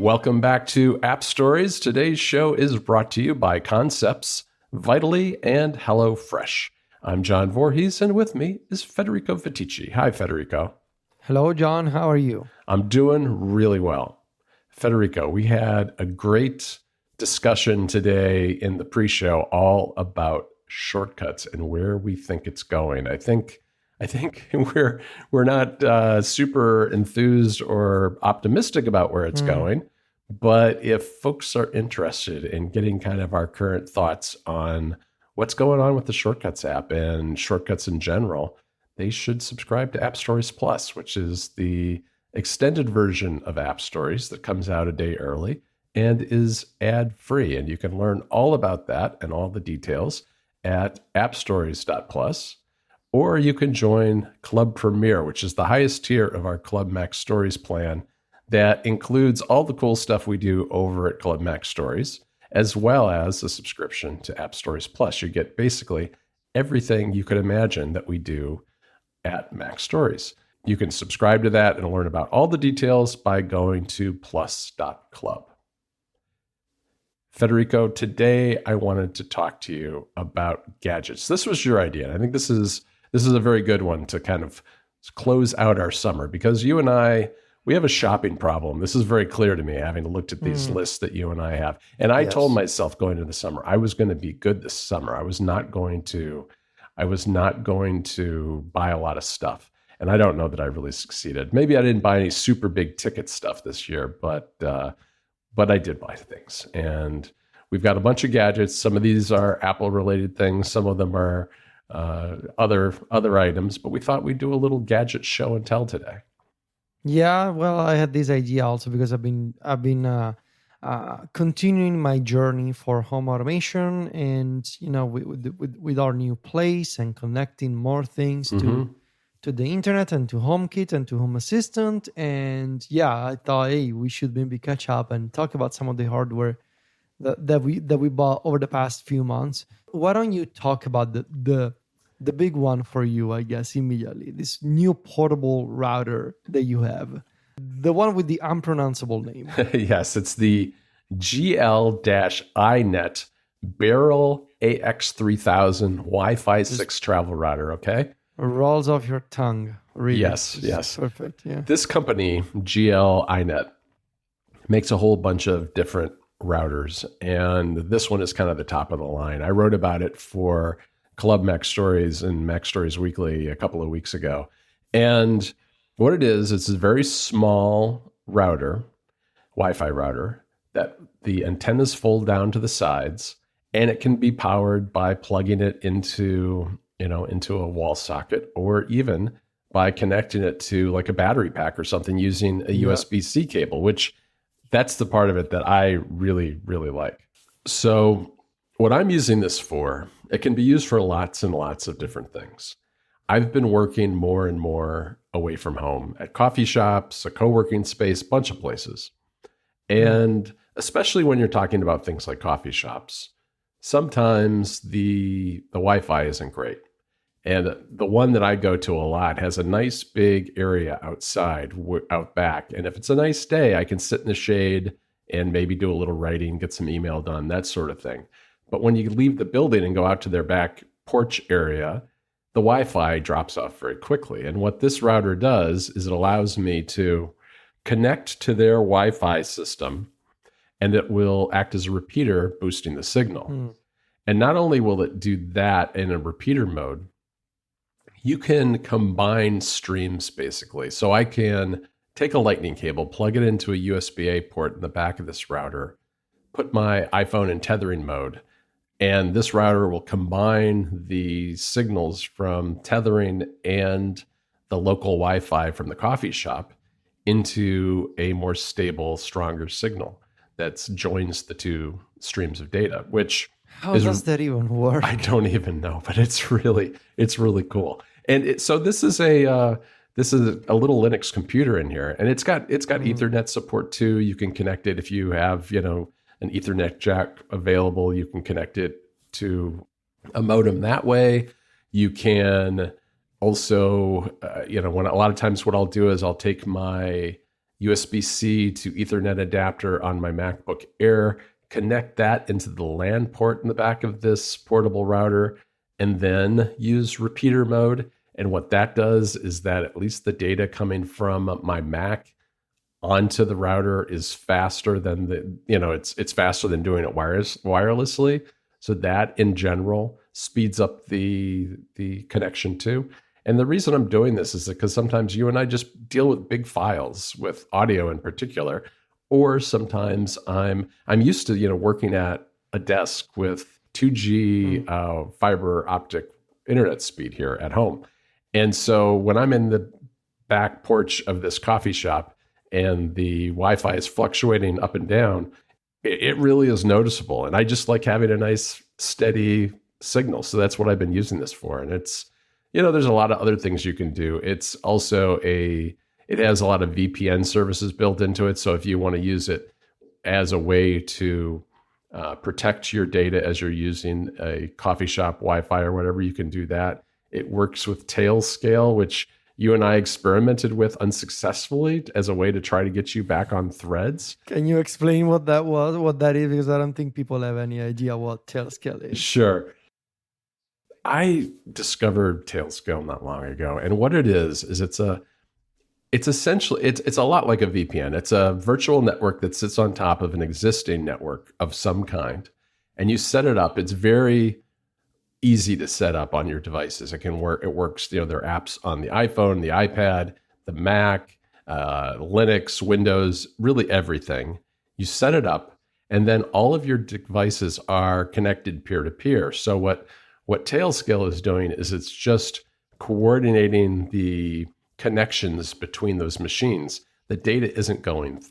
Welcome back to App Stories. Today's show is brought to you by Concepts, Vitally, and HelloFresh. I'm John Voorhees, and with me is Federico Fetici. Hi, Federico. Hello, John. How are you? I'm doing really well. Federico, we had a great discussion today in the pre-show all about shortcuts and where we think it's going. I think we're not super enthused or optimistic about where it's going, but if folks are interested in getting kind of our current thoughts on what's going on with the Shortcuts app and shortcuts in general, they should subscribe to App Stories Plus, which is the extended version of App Stories that comes out a day early and is ad-free. And you can learn all about that and all the details at appstories.plus. Or you can join Club Premier, which is the highest tier of our Club Max Stories plan that includes all the cool stuff we do over at Club Max Stories, as well as a subscription to App Stories Plus. You get basically everything you could imagine that we do at Max Stories. You can subscribe to that and learn about all the details by going to plus.club. Federico, today I wanted to talk to you about gadgets. This was your idea, and I think this is a very good one to kind of close out our summer, because you and I, we have a shopping problem. This is very clear to me, having looked at these lists that you and I have. And I told myself going into the summer, I was going to be good this summer. I was not going to buy a lot of stuff. And I don't know that I really succeeded. Maybe I didn't buy any super big ticket stuff this year, but I did buy things. And we've got a bunch of gadgets. Some of these are Apple related things. Some of them are other items, but we thought we'd do a little gadget show and tell today. Yeah, well, I had this idea also because I've been continuing my journey for home automation, and with our new place and connecting more things to the internet and to HomeKit and to Home Assistant. And yeah, I thought, hey, we should maybe catch up and talk about some of the hardware that we bought over the past few months. Why don't you talk about the big one for you, I guess, immediately, this new portable router that you have, the one with the unpronounceable name. Yes, it's the GL-iNet Barrel AX3000 Wi-Fi 6 travel router, okay? Rolls off your tongue, really. Yes. Perfect, yeah. This company, GL-iNet, makes a whole bunch of different routers, and this one is kind of the top of the line. I wrote about it for Club Max Stories and Max Stories Weekly a couple of weeks ago. And what it is, it's a very small router, Wi-Fi router, that the antennas fold down to the sides, and it can be powered by plugging it into a wall socket, or even by connecting it to like a battery pack or something using a USB-C cable, which that's the part of it that I really, really like. So what I'm using this for, it can be used for lots and lots of different things. I've been working more and more away from home at coffee shops, a co-working space, bunch of places. And especially when you're talking about things like coffee shops, sometimes the Wi-Fi isn't great. And the one that I go to a lot has a nice big area outside, out back. And if it's a nice day, I can sit in the shade and maybe do a little writing, get some email done, that sort of thing. But when you leave the building and go out to their back porch area, the Wi-Fi drops off very quickly. And what this router does is it allows me to connect to their Wi-Fi system, and it will act as a repeater, boosting the signal. And not only will it do that in a repeater mode, you can combine streams basically. So I can take a lightning cable, plug it into a USB-A port in the back of this router, put my iPhone in tethering mode, and this router will combine the signals from tethering and the local Wi-Fi from the coffee shop into a more stable, stronger signal that joins the two streams of data, which how does that even work? I don't even know, but it's really cool. And so this is a little Linux computer in here, and it's got Ethernet support too. You can connect it if you have, an Ethernet jack available. You can connect it to a modem that way. You can also, when a lot of times what I'll do is I'll take my USB-C to Ethernet adapter on my MacBook Air, connect that into the LAN port in the back of this portable router, and then use repeater mode. And what that does is that at least the data coming from my Mac onto the router is faster than it's faster than doing it wirelessly. So that in general speeds up the connection too. And the reason I'm doing this is because sometimes you and I just deal with big files, with audio in particular, or sometimes I'm used to working at a desk with 2G fiber optic internet speed here at home. And so when I'm in the back porch of this coffee shop and the Wi-Fi is fluctuating up and down, it really is noticeable. And I just like having a nice steady signal. So that's what I've been using this for. And it's, there's a lot of other things you can do. It's also it has a lot of VPN services built into it. So if you want to use it as a way to protect your data as you're using a coffee shop Wi-Fi or whatever, you can do that. It works with Tailscale, which you and I experimented with unsuccessfully as a way to try to get you back on Threads. Can you explain what that is? Because I don't think people have any idea what Tailscale is. Sure. I discovered Tailscale not long ago, and what it is it's essentially it's a lot like a VPN. It's a virtual network that sits on top of an existing network of some kind, and you set it up. It's very easy to set up on your devices. It can work. It works. There are apps on the iPhone, the iPad, the Mac, Linux, Windows, really everything. You set it up, and then all of your devices are connected peer to peer. So what Tailscale is doing is it's just coordinating the connections between those machines. The data isn't going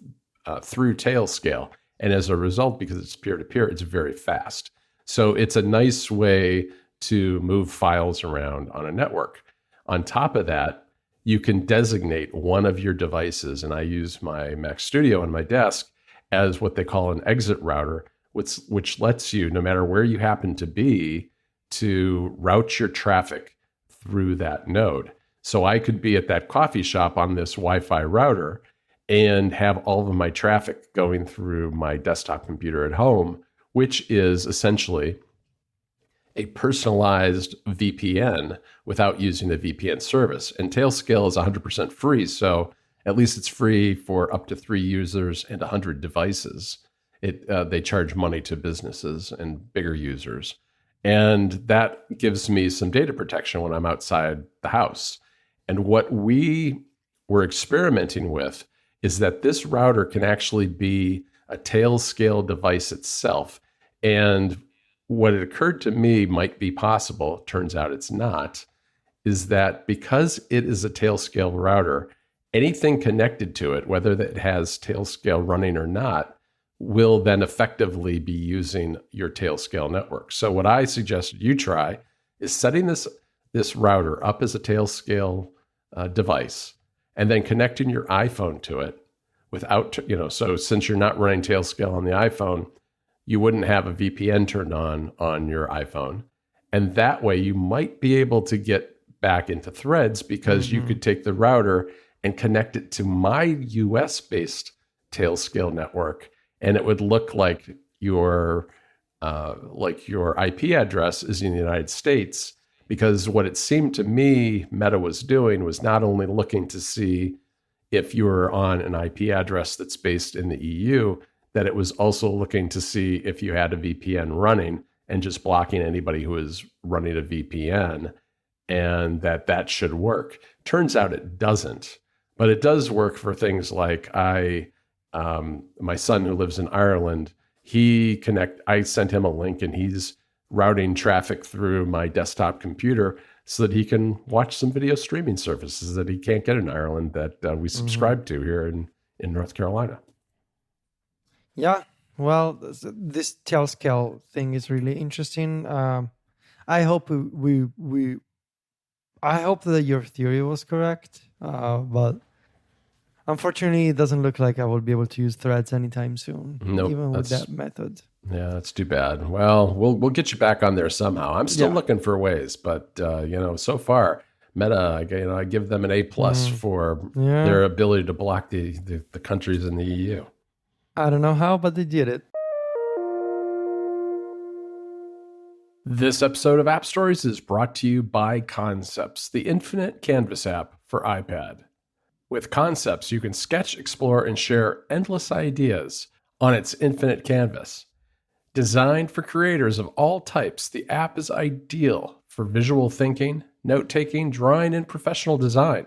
through Tailscale, and as a result, because it's peer to peer, it's very fast. So it's a nice way to move files around on a network. On top of that, you can designate one of your devices, and I use my Mac Studio on my desk as what they call an exit router, which lets you, no matter where you happen to be, to route your traffic through that node. So I could be at that coffee shop on this Wi-Fi router and have all of my traffic going through my desktop computer at home, which is essentially a personalized VPN without using the VPN service. And Tailscale is 100% free, so at least it's free for up to 3 users and 100 devices. They charge money to businesses and bigger users. And that gives me some data protection when I'm outside the house. And what we were experimenting with is that this router can actually be a Tailscale device itself. And what had occurred to me might be possible, turns out it's not, is that because it is a Tailscale router, anything connected to it, whether it has Tailscale running or not, will then effectively be using your Tailscale network. So what I suggested you try is setting this router up as a Tailscale device, and then connecting your iPhone to it without, so since you're not running Tailscale on the iPhone, you wouldn't have a VPN turned on your iPhone. And that way you might be able to get back into Threads because you could take the router and connect it to my US-based Tailscale network, and it would look like your IP address is in the United States. Because what it seemed to me Meta was doing was not only looking to see if you were on an IP address that's based in the EU, that it was also looking to see if you had a VPN running and just blocking anybody who is running a VPN, and that should work. Turns out it doesn't, but it does work for things like my son who lives in Ireland, I sent him a link and he's routing traffic through my desktop computer so that he can watch some video streaming services that he can't get in Ireland that we subscribe to here in North Carolina. Yeah, well, this Tailscale thing is really interesting. I hope I hope that your theory was correct, but unfortunately, it doesn't look like I will be able to use Threads anytime soon, even with that method. Yeah, that's too bad. Well, we'll get you back on there somehow. I'm still looking for ways, but so far Meta, I give them an A+ for their ability to block the countries in the EU. I don't know how, but they did it. This episode of App Stories is brought to you by Concepts, the infinite canvas app for iPad. With Concepts, you can sketch, explore, and share endless ideas on its infinite canvas. Designed for creators of all types, the app is ideal for visual thinking, note-taking, drawing, and professional design.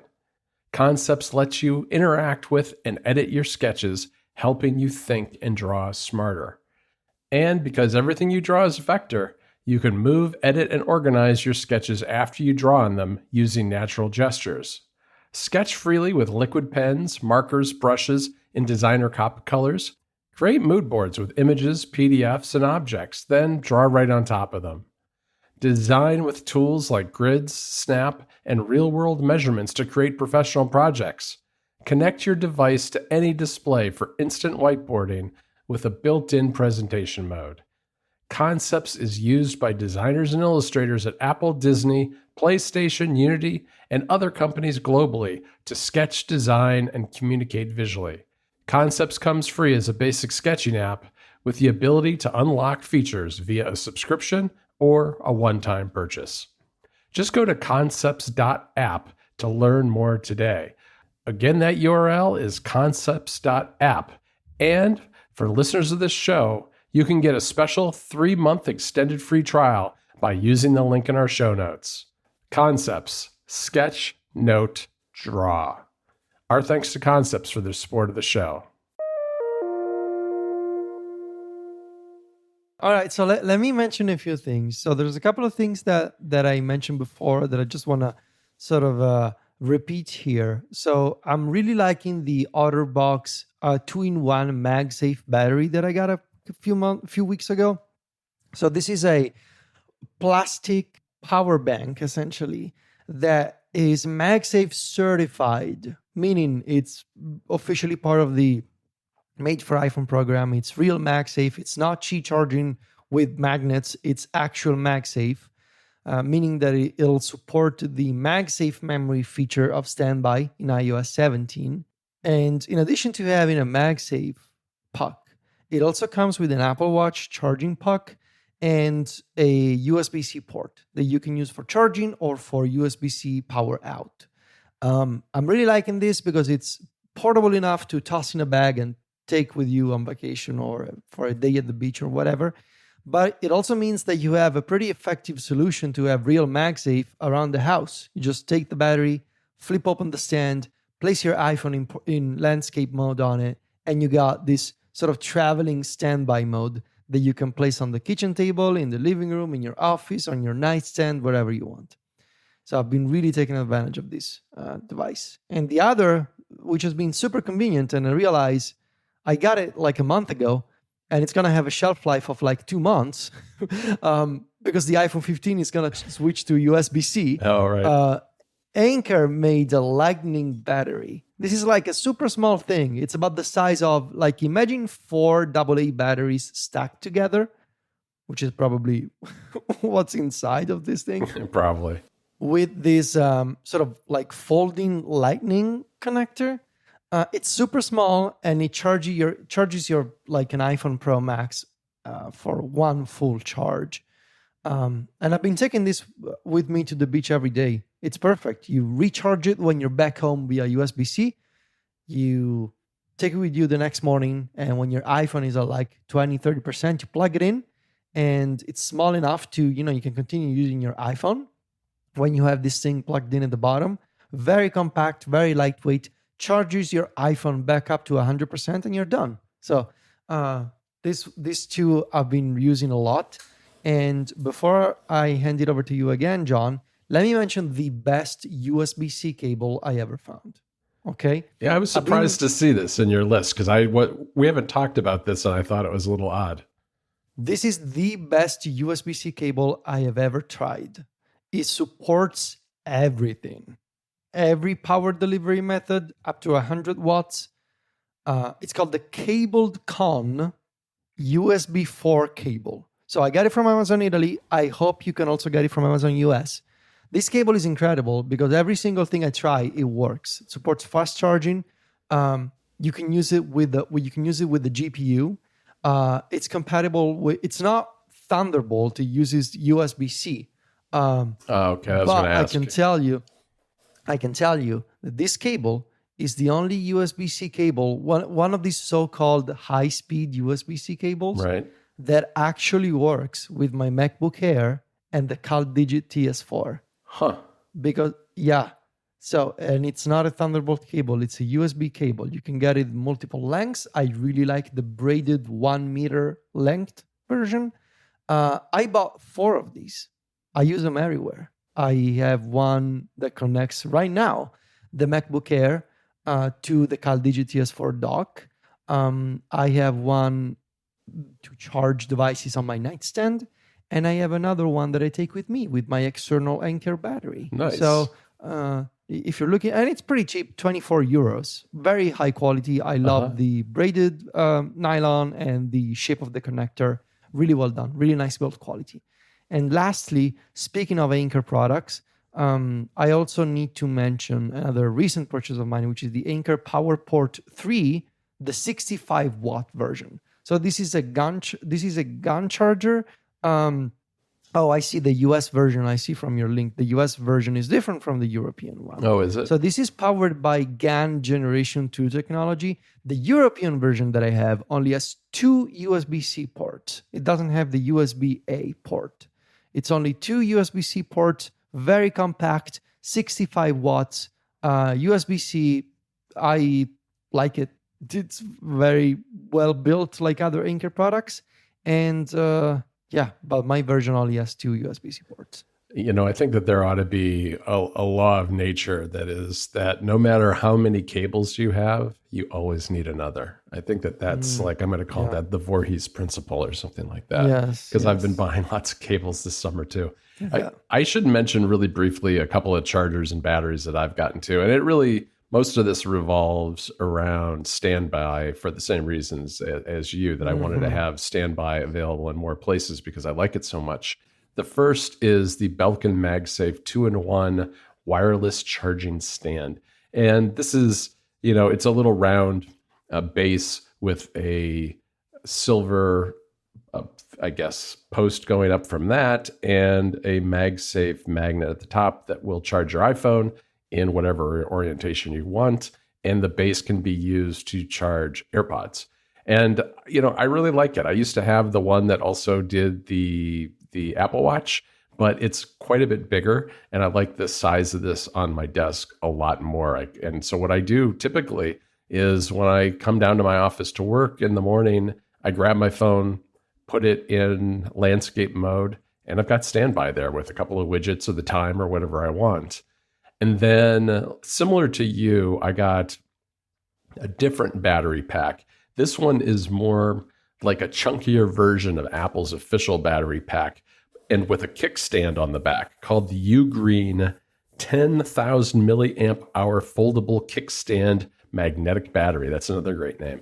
Concepts lets you interact with and edit your sketches, helping you think and draw smarter. And because everything you draw is a vector, you can move, edit, and organize your sketches after you draw on them using natural gestures. Sketch freely with liquid pens, markers, brushes, and designer colors. Create mood boards with images, PDFs, and objects, then draw right on top of them. Design with tools like grids, snap, and real-world measurements to create professional projects. Connect your device to any display for instant whiteboarding with a built-in presentation mode. Concepts is used by designers and illustrators at Apple, Disney, PlayStation, Unity, and other companies globally to sketch, design, and communicate visually. Concepts comes free as a basic sketching app with the ability to unlock features via a subscription or a one-time purchase. Just go to concepts.app to learn more today. Again, that URL is concepts.app. And for listeners of this show, you can get a special 3-month extended free trial by using the link in our show notes. Concepts, sketch, note, draw. Our thanks to Concepts for their support of the show. All right, so let me mention a few things. So there's a couple of things that I mentioned before that I just want to sort of repeat here. So I'm really liking the OtterBox 2-in-1 MagSafe battery that I got a few weeks ago. So this is a plastic power bank, essentially, that is MagSafe certified, meaning it's officially part of the Made for iPhone program. It's real MagSafe. It's not Qi charging with magnets. It's actual MagSafe, meaning that it'll support the MagSafe memory feature of Standby in iOS 17. And in addition to having a MagSafe puck, it also comes with an Apple Watch charging puck and a USB-C port that you can use for charging or for USB-C power out. I'm really liking this because it's portable enough to toss in a bag and take with you on vacation or for a day at the beach or whatever. But it also means that you have a pretty effective solution to have real MagSafe around the house. You just take the battery, flip open the stand, place your iPhone in landscape mode on it, and you got this sort of traveling standby mode that you can place on the kitchen table, in the living room, in your office, on your nightstand, wherever you want. So I've been really taking advantage of this device. And the other, which has been super convenient, and I realized I got it like a month ago, and it's going to have a shelf life of like 2 months because the iPhone 15 is going to switch to USB-C. Oh, right. Anker made a lightning battery. This is like a super small thing. It's about the size of, like, imagine 4 AA batteries stacked together, which is probably what's inside of this thing. Probably. With this sort of like folding lightning connector. It's super small, and it charges your like an iPhone Pro Max for one full charge. And I've been taking this with me to the beach every day. It's perfect. You recharge it when you're back home via USB-C. You take it with you the next morning, and when your iPhone is at like 20-30%, you plug it in, and it's small enough to, you can continue using your iPhone when you have this thing plugged in at the bottom. Very compact, very lightweight. Charges your iPhone back up to 100% and you're done. So these two I've been using a lot. And before I hand it over to you again, John, let me mention the best USB-C cable I ever found. Okay? Yeah, I was surprised to see this in your list because we haven't talked about this, and I thought it was a little odd. This is the best USB-C cable I have ever tried. It supports everything. Every power delivery method up to 100 watts. It's called the Cabled Con USB 4 cable. So I got it from Amazon Italy. I hope you can also get it from Amazon US. This cable is incredible because every single thing I try, it works. It supports fast charging. You can use it with the GPU. It's compatible with. It's not Thunderbolt. It uses USB-C. Okay, I was going to ask. I can tell you that this cable is the only USB-C cable, one of these so-called high-speed USB-C cables, Right. that actually works with my MacBook Air and the Gadget TS4. Huh. Because, and it's not a Thunderbolt cable, it's a USB cable. You can get it in multiple lengths. I really like the braided 1 meter length version. I bought 4 of these. I use them everywhere. I have one that connects right now the MacBook Air to the Gadget TS4 dock. I have one to charge devices on my nightstand, and I have another one that I take with me with my external Anker battery. Nice. So if you're looking, and it's pretty cheap, 24 euros, very high quality. I love the braided nylon and the shape of the connector. Really well done, really nice build quality. And lastly, speaking of Anker products, I also need to mention another recent purchase of mine, which is the Anker PowerPort 3, the 65 watt version. So this is a gun charger. I see the US version. I see from your link, the US version is different from the European one. Oh, is it? So this is powered by GaN Generation 2 technology. The European version that I have only has 2 USB-C ports. It doesn't have the USB-A port. It's only 2 USB-C ports, very compact, 65 watts, USB-C. I like it. It's very well built like other Anker products. And but my version only has 2 USB-C ports. I think that there ought to be a law of nature that is that no matter how many cables you have, you always need another. I think that's I'm going to call that the Voorhees principle or something like that. Yes. Because I've been buying lots of cables this summer too. Yeah. I should mention really briefly a couple of chargers and batteries that I've gotten to. And it really, most of this revolves around standby for the same reasons as you, that I wanted to have standby available in more places because I like it so much. The first is the Belkin MagSafe 2-in-1 wireless charging stand. And this is, it's a little round base with a silver, post going up from that and a MagSafe magnet at the top that will charge your iPhone in whatever orientation you want. And the base can be used to charge AirPods. And, I really like it. I used to have the one that also did the Apple Watch, but it's quite a bit bigger. And I like the size of this on my desk a lot more. And so what I do typically is when I come down to my office to work in the morning, I grab my phone, put it in landscape mode, and I've got standby there with a couple of widgets of the time or whatever I want. And then similar to you, I got a different battery pack. This one is more like a chunkier version of Apple's official battery pack and with a kickstand on the back called the Ugreen 10,000 milliamp hour foldable kickstand magnetic battery. That's another great name.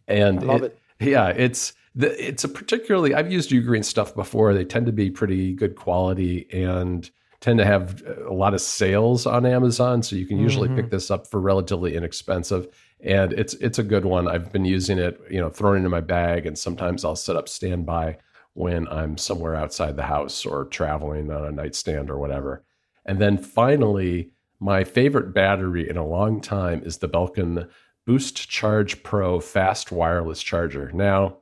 And I love it. Yeah, it's a particularly, I've used Ugreen stuff before. They tend to be pretty good quality and tend to have a lot of sales on Amazon. So you can usually pick this up for relatively inexpensive. And it's a good one. I've been using it, throwing it in my bag, and sometimes I'll set up standby when I'm somewhere outside the house or traveling on a nightstand or whatever. And then finally, my favorite battery in a long time is the Belkin Boost Charge Pro fast wireless charger. Now,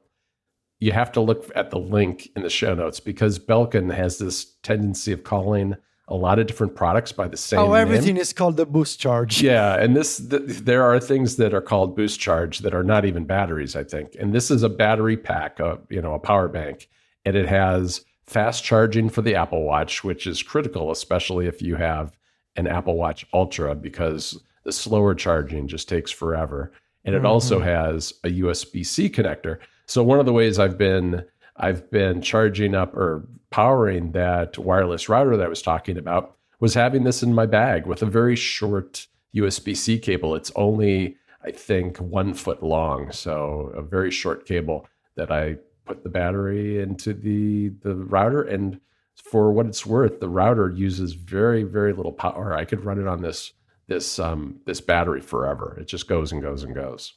you have to look at the link in the show notes because Belkin has this tendency of calling a lot of different products by the same name. Everything is called the Boost Charge. Yeah, and there are things that are called Boost Charge that are not even batteries, I think. And this is a battery pack, a power bank, and it has fast charging for the Apple Watch, which is critical, especially if you have an Apple Watch Ultra, because the slower charging just takes forever. And it also has a USB-C connector. So one of the ways I've been charging up or powering that wireless router that I was talking about was having this in my bag with a very short USB-C cable. It's only, I think, 1 foot long. So a very short cable that I put the battery into the router and For what it's worth, the router uses very, very little power. I could run it on this battery forever. It just goes and goes and goes.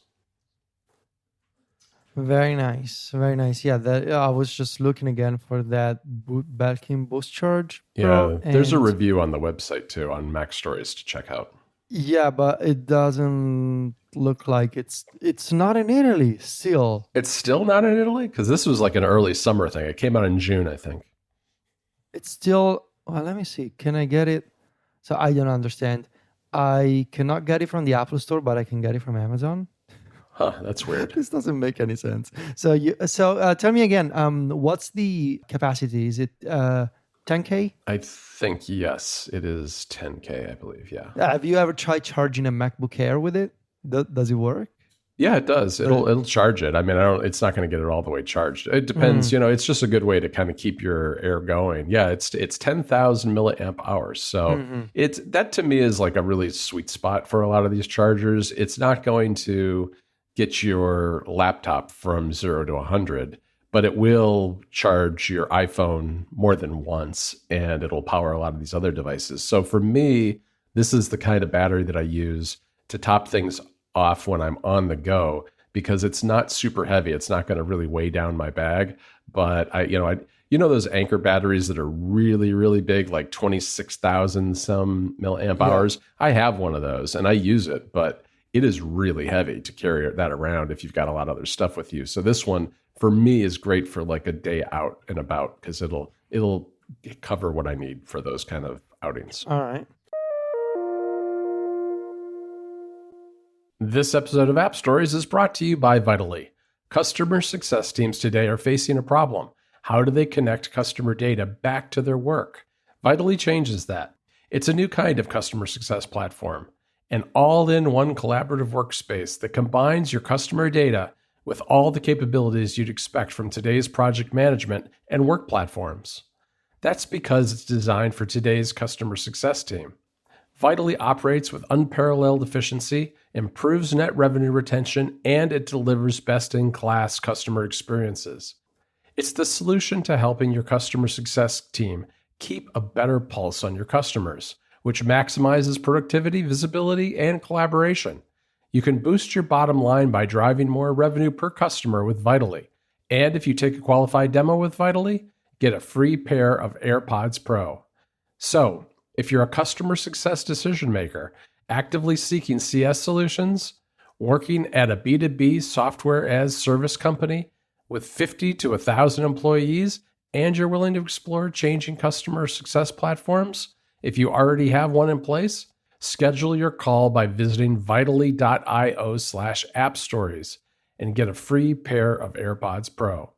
Very nice, very nice. Yeah, that I was just looking again for that Belkin Boost Charge Pro. Yeah, there's a review on the website too on Mac Stories to check out. Yeah, but it doesn't look like it's not in Italy still. It's still not in Italy? Because this was like an early summer thing. It came out in June, I think. It's still, well, let me see. Can I get it? So I don't understand. I cannot get it from the Apple Store, but I can get it from Amazon. Huh, that's weird. This doesn't make any sense. So tell me again, what's the capacity? Is it 10K? I think, yes, it is 10K, I believe, yeah. Have you ever tried charging a MacBook Air with it? Does it work? Yeah, it does. It'll charge it. I mean, it's not going to get it all the way charged. It depends. It's just a good way to kind of keep your Air going. Yeah, it's 10,000 milliamp hours. So it's that to me is like a really sweet spot for a lot of these chargers. It's not going to get your laptop from 0 to 100, but it will charge your iPhone more than once, and it'll power a lot of these other devices. So for me, this is the kind of battery that I use to top things off when I'm on the go, because it's not super heavy. It's not going to really weigh down my bag. But those Anker batteries that are really, really big, like 26,000 some milliamp hours. I have one of those and I use it, but it is really heavy to carry that around if you've got a lot of other stuff with you. So this one for me is great for like a day out and about, because it'll cover what I need for those kind of outings. All right. This episode of App Stories is brought to you by Vitally. Customer success teams today are facing a problem. How do they connect customer data back to their work? Vitally changes that. It's a new kind of customer success platform, an all-in-one collaborative workspace that combines your customer data with all the capabilities you'd expect from today's project management and work platforms. That's because it's designed for today's customer success team. Vitally operates with unparalleled efficiency, improves net revenue retention, and it delivers best-in-class customer experiences. It's the solution to helping your customer success team keep a better pulse on your customers, which maximizes productivity, visibility, and collaboration. You can boost your bottom line by driving more revenue per customer with Vitally. And if you take a qualified demo with Vitally, get a free pair of AirPods Pro. So, if you're a customer success decision maker, actively seeking CS solutions, working at a B2B software as service company with 50 to 1,000 employees, and you're willing to explore changing customer success platforms, if you already have one in place, schedule your call by visiting vitally.io/appstories and get a free pair of AirPods Pro.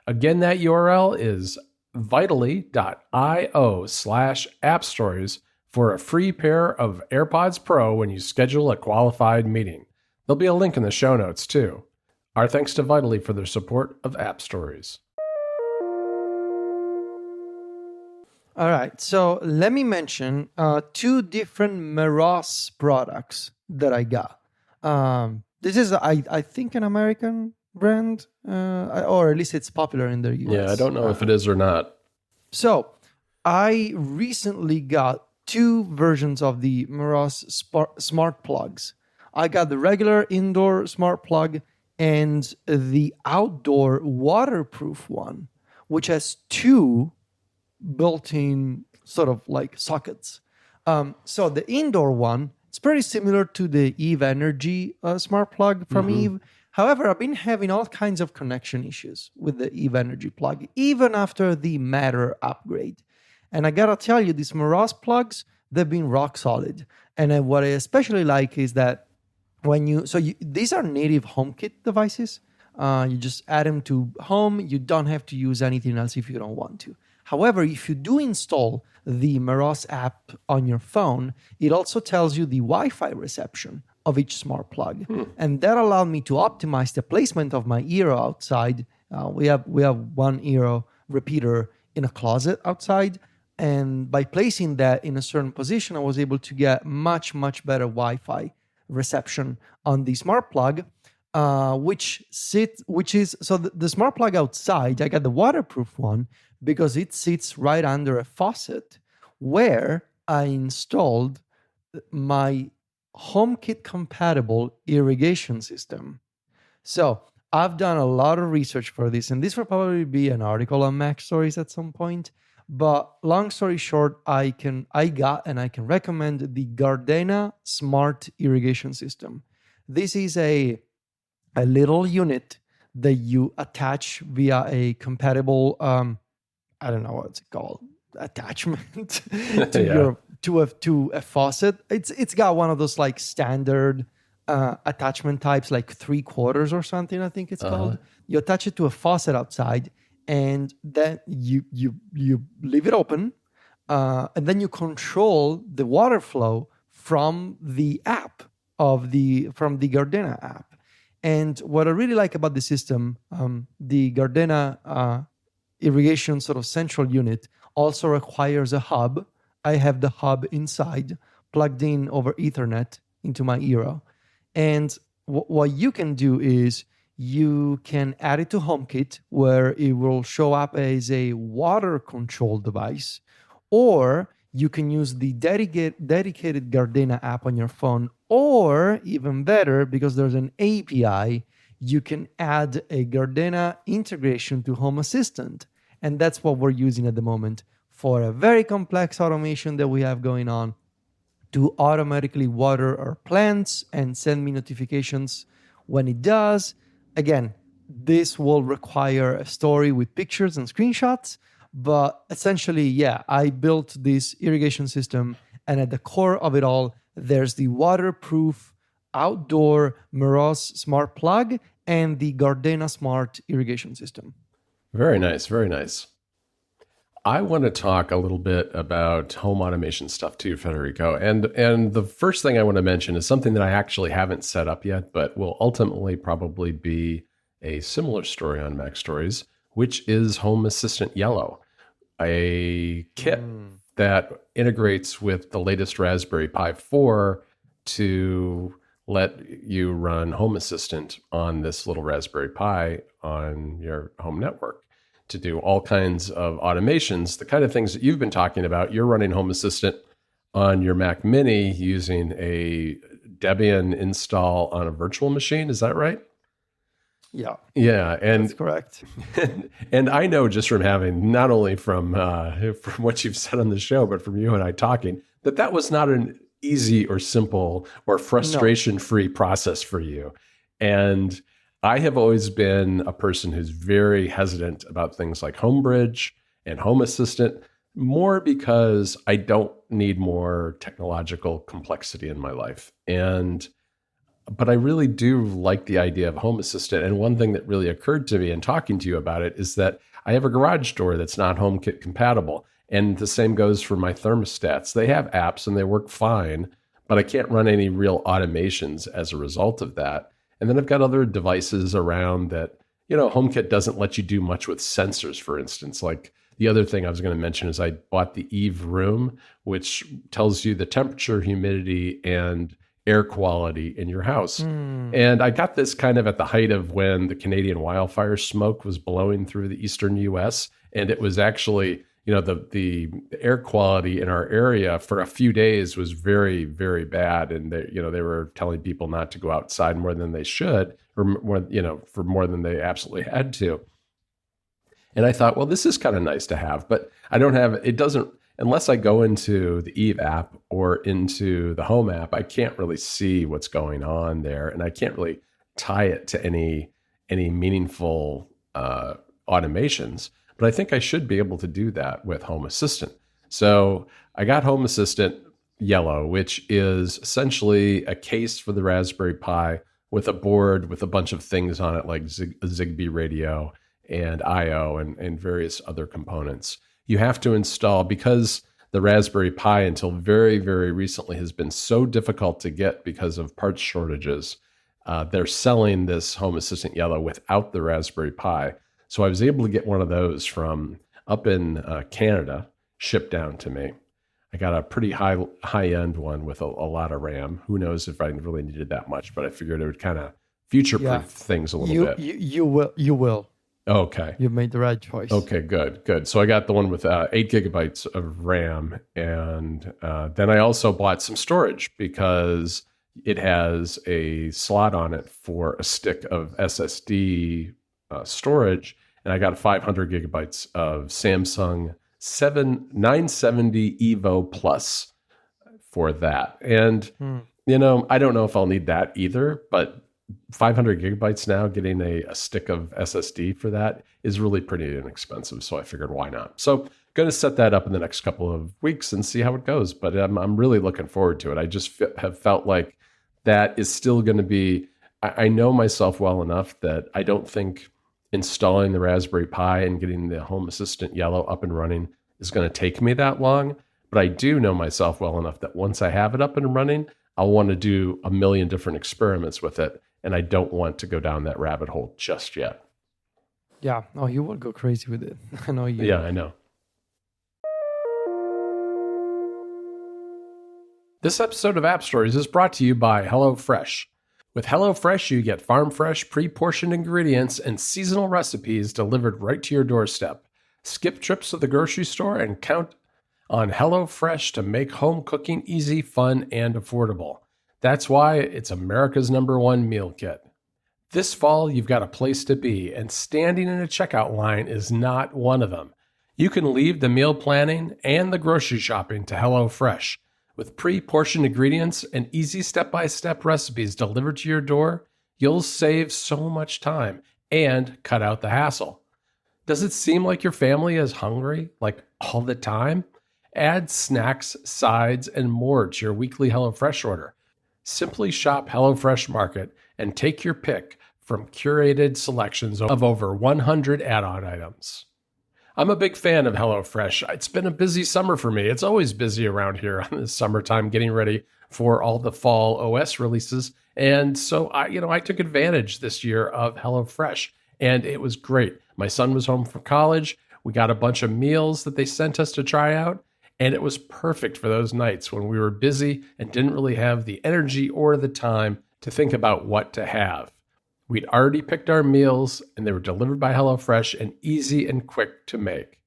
Again, that URL is vitally.io/appstories for a free pair of AirPods Pro when you schedule a qualified meeting. There'll be a link in the show notes too. Our thanks to Vitally for their support of App Stories. All right, so let me mention two different Meros products that I got. This is, I think, an American brand, or at least it's popular in the US. Yeah, I don't know if it is or not. So I recently got two versions of the Meros smart plugs. I got the regular indoor smart plug and the outdoor waterproof one, which has two built-in sort of like sockets. So the indoor one, it's pretty similar to the Eve Energy smart plug from Eve. However, I've been having all kinds of connection issues with the Eve Energy plug, even after the Matter upgrade. And I gotta tell you, these Meros plugs, they've been rock solid. And what I especially like is that these are native HomeKit devices. You just add them to home. You don't have to use anything else if you don't want to. However, if you do install the Meros app on your phone, it also tells you the Wi-Fi reception of each smart plug. And that allowed me to optimize the placement of my Eero outside. We have one Eero repeater in a closet outside. And by placing that in a certain position, I was able to get much, much better Wi-Fi reception on the smart plug, the smart plug outside, I got the waterproof one, because it sits right under a faucet where I installed my HomeKit compatible irrigation system. So I've done a lot of research for this, and this will probably be an article on Mac Stories at some point. But long story short, I can recommend the Gardena Smart Irrigation System. This is a little unit that you attach via a compatible I don't know what's it called, attachment to a faucet. It's got one of those like standard attachment types, like 3/4 or something, I think it's called. You attach it to a faucet outside, and then you leave it open, and then you control the water flow from the app from the Gardena app. And what I really like about the system, the Gardena irrigation sort of central unit also requires a hub. I have the hub inside, plugged in over Ethernet into my Eero. And what you can do is you can add it to HomeKit, where it will show up as a water control device, or you can use the dedicated Gardena app on your phone, or even better, because there's an API, you can add a Gardena integration to Home Assistant. And that's what we're using at the moment for a very complex automation that we have going on to automatically water our plants and send me notifications when it does. Again, this will require a story with pictures and screenshots, but essentially, yeah, I built this irrigation system, and at the core of it all, there's the waterproof outdoor Meroz smart plug and the Gardena smart irrigation system. Very nice, very nice. I want to talk a little bit about home automation stuff too, Federico. And the first thing I want to mention is something that I actually haven't set up yet, but will ultimately probably be a similar story on Mac Stories, which is Home Assistant Yellow, a kit that integrates with the latest Raspberry Pi 4 to let you run Home Assistant on this little Raspberry Pi on your home network to do all kinds of automations, the kind of things that you've been talking about. You're running Home Assistant on your Mac Mini using a Debian install on a virtual machine. Is that right? Yeah. Yeah. And that's correct. And I know just from having, not only from what you've said on the show, but from you and I talking, that was not an easy or simple or frustration-free process for you. And I have always been a person who's very hesitant about things like Homebridge and Home Assistant, more because I don't need more technological complexity in my life. But I really do like the idea of Home Assistant. And one thing that really occurred to me in talking to you about it is that I have a garage door that's not HomeKit compatible. And the same goes for my thermostats. They have apps and they work fine, but I can't run any real automations as a result of that. And then I've got other devices around that, HomeKit doesn't let you do much with sensors, for instance. Like the other thing I was going to mention is I bought the Eve Room, which tells you the temperature, humidity, and air quality in your house. And I got this kind of at the height of when the Canadian wildfire smoke was blowing through the eastern US. And it was actually, the air quality in our area for a few days was very, very bad. And they were telling people not to go outside more than they should, or more, for more than they absolutely had to. And I thought, well, this is kind of nice to have, but unless I go into the Eve app or into the Home app, I can't really see what's going on there. And I can't really tie it to any meaningful automations. But I think I should be able to do that with Home Assistant. So I got Home Assistant Yellow, which is essentially a case for the Raspberry Pi with a board with a bunch of things on it, like a Zigbee radio and I/O and various other components. You have to install, because the Raspberry Pi until very, very recently has been so difficult to get because of parts shortages. They're selling this Home Assistant Yellow without the Raspberry Pi. So I was able to get one of those from up in Canada, shipped down to me. I got a pretty high-end one with a lot of RAM. Who knows if I really needed that much, but I figured it would kind of future-proof things a little bit. You will. Okay. You've made the right choice. Okay, good. So I got the one with 8 GB of RAM. And then I also bought some storage because it has a slot on it for a stick of SSD storage. And I got 500 gigabytes of Samsung 970 Evo Plus for that. And, I don't know if I'll need that either, but 500 gigabytes now, getting a stick of SSD for that is really pretty inexpensive. So I figured, why not? So going to set that up in the next couple of weeks and see how it goes. But I'm really looking forward to it. I just have felt like that is still going to be, I know myself well enough that I don't think installing the Raspberry Pi and getting the Home Assistant Yellow up and running is going to take me that long. But I do know myself well enough that once I have it up and running, I'll want to do a million different experiments with it. And I don't want to go down that rabbit hole just yet. Yeah. Oh, you will go crazy with it. I know you. Yeah, I know. This episode of App Stories is brought to you by HelloFresh. With HelloFresh, you get farm-fresh, pre-portioned ingredients and seasonal recipes delivered right to your doorstep. Skip trips to the grocery store and count on HelloFresh to make home cooking easy, fun, and affordable. That's why it's America's #1 meal kit. This fall, you've got a place to be, and standing in a checkout line is not one of them. You can leave the meal planning and the grocery shopping to HelloFresh. With pre-portioned ingredients and easy step-by-step recipes delivered to your door, you'll save so much time and cut out the hassle. Does it seem like your family is hungry, like all the time? Add snacks, sides, and more to your weekly HelloFresh order. Simply shop HelloFresh Market and take your pick from curated selections of over 100 add-on items. I'm a big fan of HelloFresh. It's been a busy summer for me. It's always busy around here on the summertime getting ready for all the fall OS releases. And so I took advantage this year of HelloFresh, and it was great. My son was home from college. We got a bunch of meals that they sent us to try out. And it was perfect for those nights when we were busy and didn't really have the energy or the time to think about what to have. We'd already picked our meals and they were delivered by HelloFresh and easy and quick to make.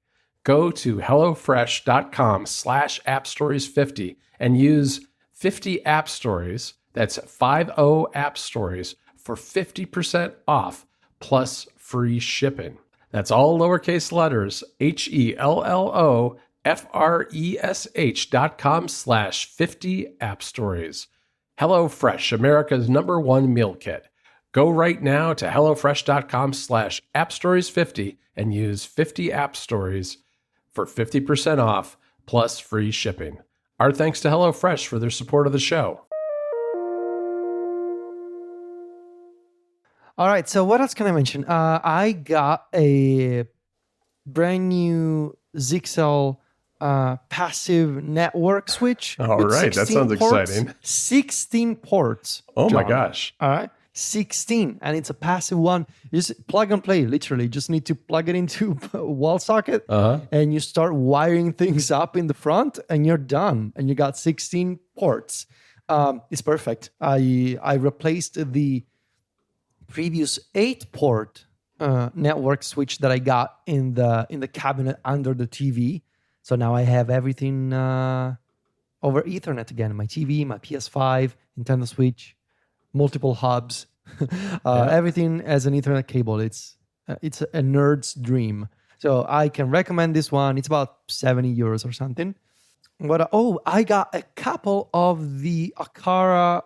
Go to HelloFresh.com/AppStories50 and use 50 App Stories, that's 50 App Stories, for 50% off plus free shipping. That's all lowercase letters, HelloFresh.com/50 App Stories. HelloFresh, America's #1 meal kit. Go right now to HelloFresh.com/AppStories50 and use 50 App Stories for 50% off plus free shipping. Our thanks to HelloFresh for their support of the show. All right. So what else can I mention? I got a brand new Zixel passive network switch. All right. That sounds exciting. 16 ports. Oh John. my gosh. All right. 16. And it's a passive one. You just plug and play, literally. Just need to plug it into a wall socket and you start wiring things up in the front and you're done. And you got 16 ports. It's perfect. I replaced the previous 8-port network switch that I got in the cabinet under the TV. So now I have everything over Ethernet again. My TV, my PS5, Nintendo Switch, multiple hubs, everything as an Ethernet cable. It's a nerd's dream. So I can recommend this one. It's about 70 euros or something. I got a couple of the Aqara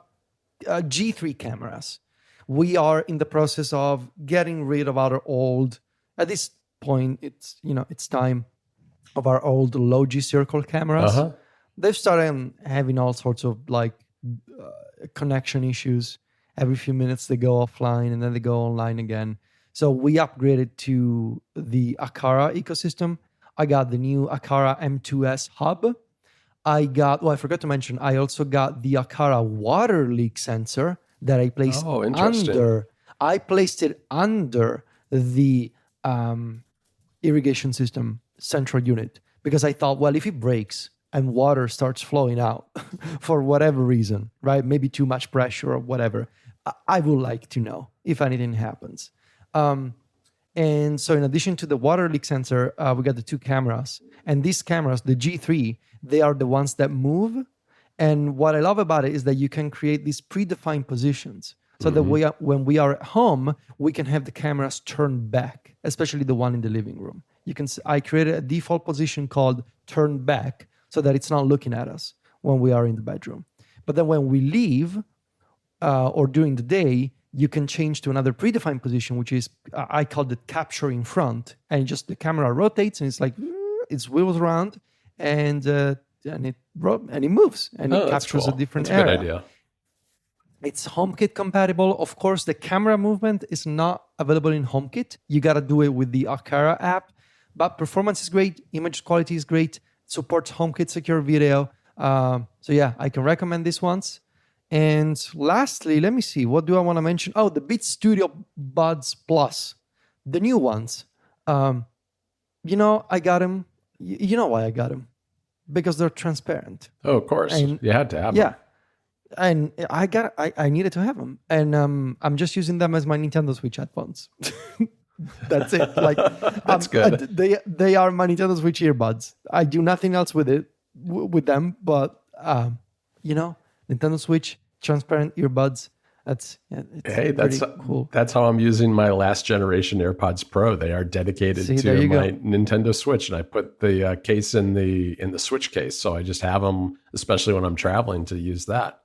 G3 cameras. We are in the process of getting rid of our old, at this point, it's time of our old Logi Circle cameras. They've started having all sorts of connection issues. Every few minutes they go offline and then they go online again. So we upgraded to the Aqara ecosystem. I got the new Aqara M2S hub. I forgot to mention, I also got the Aqara water leak sensor that I placed under. I placed it under the irrigation system central unit because I thought, well, if it breaks and water starts flowing out for whatever reason, right? Maybe too much pressure or whatever, I would like to know if anything happens. And And so in addition to the water leak sensor, we got the 2 cameras. And these cameras, the G3, they are the ones that move. And what I love about it is that you can create these predefined positions. So that when we are at home, we can have the cameras turned back, especially the one in the living room. I created a default position called turn back so that it's not looking at us when we are in the bedroom. But then when we leave or during the day, you can change to another predefined position, which is, I call it capture in front. And just the camera rotates and it's like, it wheels around and it moves and it captures cool. a different area. That's a good idea. It's HomeKit compatible. Of course, the camera movement is not available in HomeKit. You got to do it with the Akara app. But performance is great. Image quality is great. Supports HomeKit secure video. So yeah, I can recommend these ones. And lastly, let me see. What do I want to mention? Oh, the Beats Studio Buds Plus. The new ones. I got them. You know why I got them? Because they're transparent. Oh, of course. And, you had to have them. Yeah. And I needed to have them. And I'm just using them as my Nintendo Switch headphones. That's it. Like That's good. They are my Nintendo Switch earbuds. I do nothing else with them. But Nintendo Switch transparent earbuds. That's cool. That's how I'm using my last generation AirPods Pro. They are dedicated to my Nintendo Switch, and I put the case in the Switch case. So I just have them, especially when I'm traveling, to use that.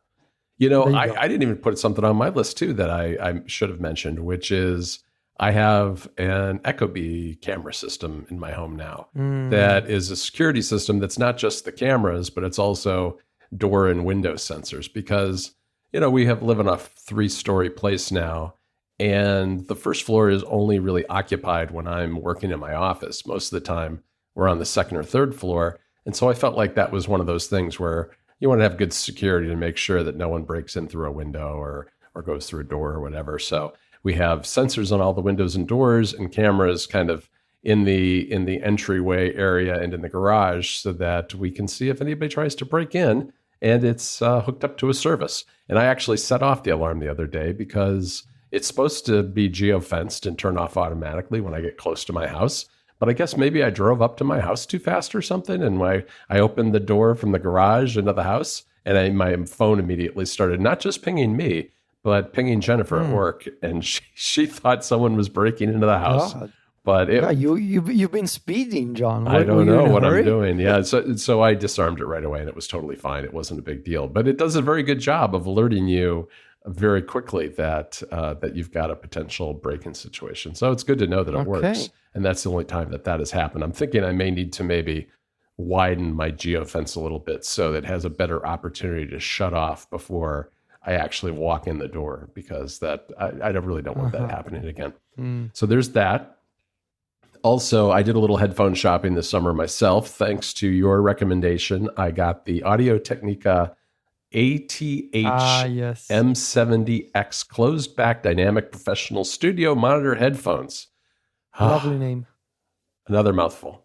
I didn't even put something on my list too that I should have mentioned, which is I have an Ecobee camera system in my home now that is a security system that's not just the cameras, but it's also door and window sensors because, we live in a 3-story place now, and the first floor is only really occupied when I'm working in my office. Most of the time we're on the 2nd or 3rd floor. And so I felt like that was one of those things where you want to have good security to make sure that no one breaks in through a window or goes through a door or whatever. So we have sensors on all the windows and doors and cameras kind of in the entryway area and in the garage so that we can see if anybody tries to break in, and it's hooked up to a service. And I actually set off the alarm the other day because it's supposed to be geofenced and turn off automatically when I get close to my house. But I guess maybe I drove up to my house too fast or something. And when I opened the door from the garage into the house, and my phone immediately started not just pinging me, but pinging Jennifer at work. And she thought someone was breaking into the house. God. But you've been speeding, John. I don't know what I'm doing. Yeah, so I disarmed it right away, and it was totally fine. It wasn't a big deal. But it does a very good job of alerting you very quickly that you've got a potential break-in situation. So it's good to know that it works. And that's the only time that has happened. I'm thinking I may need to maybe widen my geofence a little bit so that it has a better opportunity to shut off before I actually walk in the door, because I really don't want that happening again. So there's that. Also, I did a little headphone shopping this summer myself. Thanks to your recommendation, I got the Audio-Technica ATH M70X closed back dynamic professional studio monitor headphones. Lovely name. Another mouthful.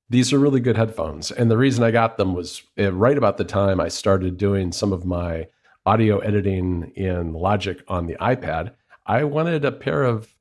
These are really good headphones. And the reason I got them was right about the time I started doing some of my audio editing in Logic on the iPad. I wanted a pair of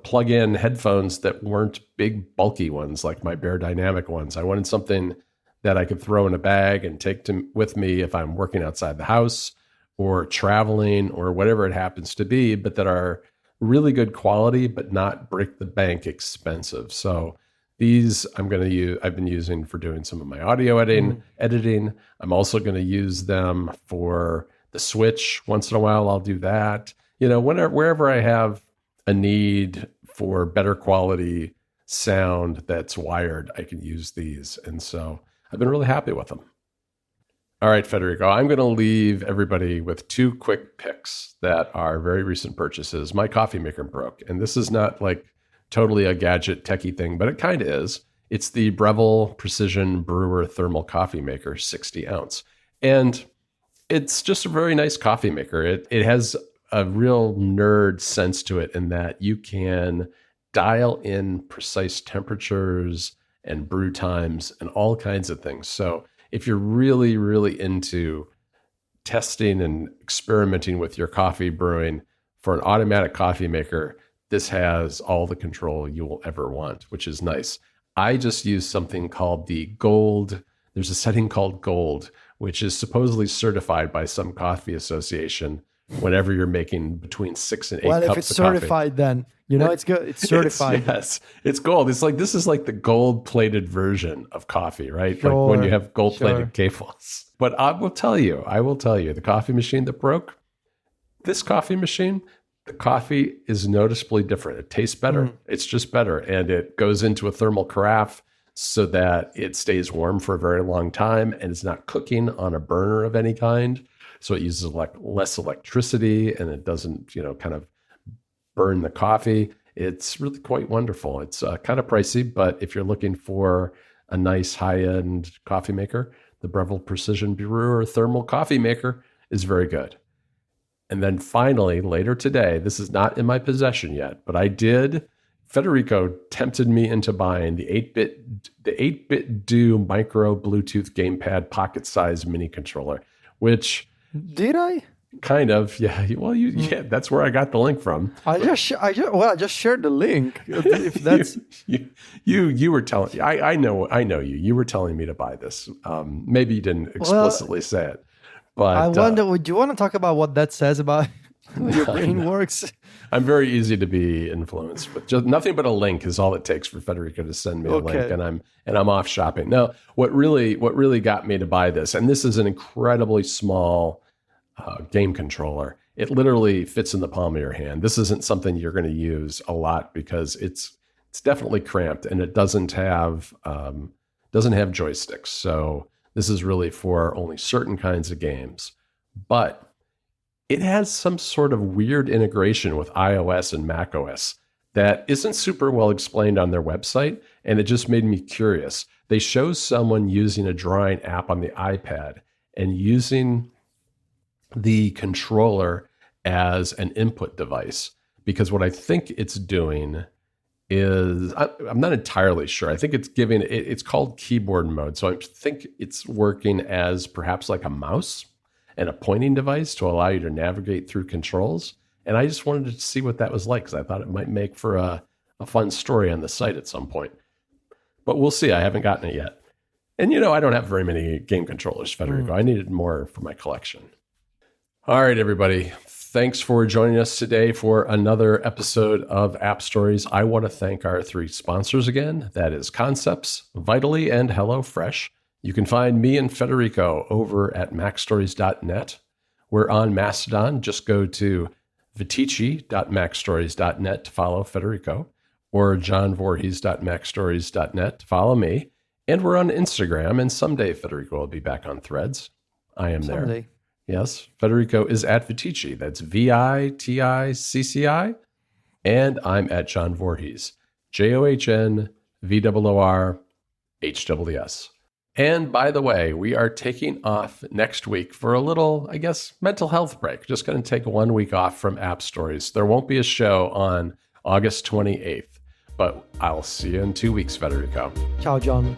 plug-in headphones that weren't big, bulky ones like my Bear Dynamic ones. I wanted something that I could throw in a bag and take with me if I'm working outside the house or traveling or whatever it happens to be, but that are really good quality, but not break the bank expensive. So these I've been using for doing some of my audio editing. I'm also going to use them for the Switch. Once in a while, I'll do that. Wherever I have a need for better quality sound that's wired, I can use these. And so I've been really happy with them. All right, Federico, I'm going to leave everybody with 2 quick picks that are very recent purchases. My coffee maker broke, and this is not like totally a Gadget techie thing, but it kind of is. It's the Breville Precision Brewer Thermal Coffee Maker, 60 ounce. And it's just a very nice coffee maker. It has a real nerd sense to it in that you can dial in precise temperatures and brew times and all kinds of things. So if you're really, really into testing and experimenting with your coffee brewing for an automatic coffee maker, this has all the control you will ever want, which is nice. I just use something called the Gold. There's a setting called Gold, which is supposedly certified by some coffee association whenever you're making between 6 and 8 cups of coffee. Well, if it's certified, then it's good. It's certified. Yes, it's gold. It's like, this is like the gold-plated version of coffee, right? Sure, like when you have gold-plated cables. But I will tell you, the coffee machine that broke, this coffee machine, the coffee is noticeably different. It tastes better. It's just better. And it goes into a thermal carafe so that it stays warm for a very long time and it's not cooking on a burner of any kind. So it uses less electricity and it doesn't, kind of burn the coffee. It's really quite wonderful. It's kind of pricey, but if you're looking for a nice high-end coffee maker, the Breville Precision Brewer Thermal Coffee Maker is very good. And then finally, later today, this is not in my possession yet, but Federico tempted me into buying the 8-bit Do Micro Bluetooth Gamepad pocket-sized mini controller, which... Did I? Kind of, yeah. Well, yeah, that's where I got the link from. I just shared the link. If that's you were telling, I know you. You were telling me to buy this. Maybe you didn't explicitly say it, but I wonder. Would you want to talk about what that says about how your brain works? I'm very easy to be influenced, but just nothing but a link is all it takes for Federico to send me a link, and I'm off shopping. Now, what really got me to buy this, and this is an incredibly small game controller. It literally fits in the palm of your hand. This isn't something you're going to use a lot because it's definitely cramped and it doesn't have joysticks. So this is really for only certain kinds of games. But it has some sort of weird integration with iOS and macOS that isn't super well explained on their website, and it just made me curious. They show someone using a drawing app on the iPad and using the controller as an input device, because what I think it's doing is, I'm not entirely sure. I think it's called keyboard mode. So I think it's working as perhaps like a mouse and a pointing device to allow you to navigate through controls. And I just wanted to see what that was like because I thought it might make for a fun story on the site at some point. But we'll see. I haven't gotten it yet. And I don't have very many game controllers, Federico. I needed more for my collection. All right, everybody. Thanks for joining us today for another episode of App Stories. I want to thank our 3 sponsors again. That is Concepts, Vitally, and HelloFresh. You can find me and Federico over at macstories.net. We're on Mastodon. Just go to vitici.macstories.net to follow Federico, or johnvorhees.macstories.net to follow me. And we're on Instagram, and someday Federico will be back on Threads. I am someday. There. Yes, Federico is at Vitici. That's VITICCI. And I'm at John Voorhees. JOHNVOORHWS. And by the way, we are taking off next week for a little, I guess, mental health break. Just going to take 1 week off from App Stories. There won't be a show on August 28th, but I'll see you in 2 weeks, Federico. Ciao, John.